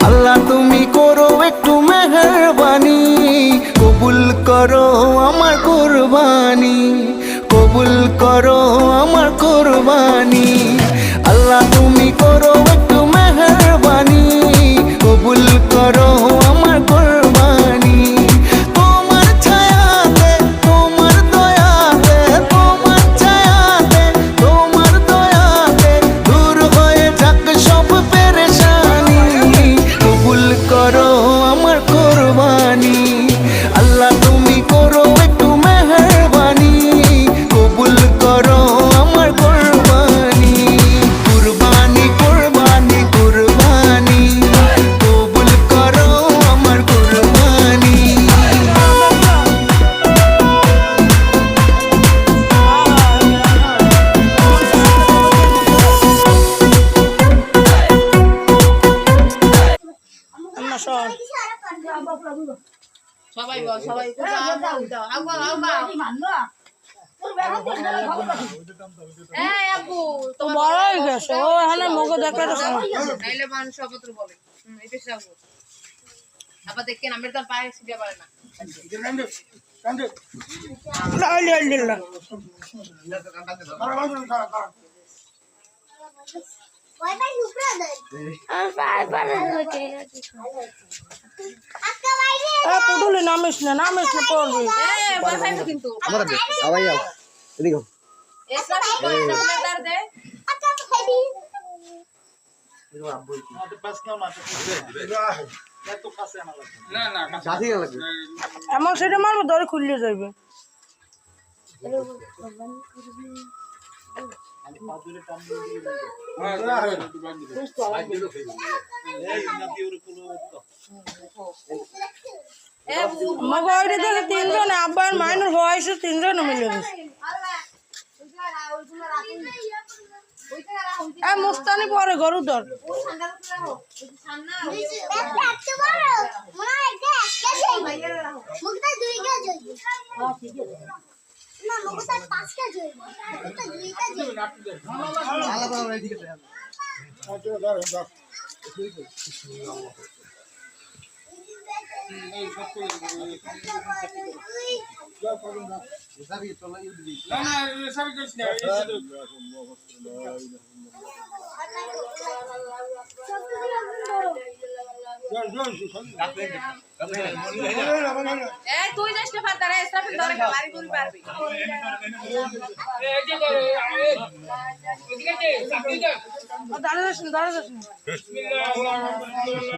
আল্লাহ তুমি করো একটু মেহেরবানি, কবুল করো আমার কুরবানি, কবুল করো আমার কুরবানি। আল্লাহ তুমি করো একটু মেহেরবানি, কবুল করো আমার কুরবানি। তোমার ছায়াতে, তোমার দয়াতে, তোমার ছায়াতে, তোমার দয়াতে দূর হয়ে যাক সব পেরেশানি, কবুল করো আমার কুরবানি। আল্লাহ তুমি করো একটু মেহেরবানি, কবুল করো আমার কুরবানি। কুরবানি কুরবানি কুরবানি, কবুল করো আমার কুরবানি। সবাই বল, সবাই আব্বু তোমার বড় হয়ে গেছে ও এখানে মগো দেখলে তো নাইলে মানুষ অপত্র বলে। এটা যাবো আবার দেখেন আমরা তো পায়ে সিটিয়া পারে না। পুটুলি নামিস না পড়বি। কিন্তু এমন সেটা মারবো দরে খুললে যাইবে। মোবাইল দেখে তিনজন আব্বার মাইনুর হয়েছে, তিনজন মিলে গেছে। মুস্তানি পরে গরু ধর তুই যাস না ফাতারে এসরাফিল ধরে বাড়ি করে পারবি। দাঁড়িয়ে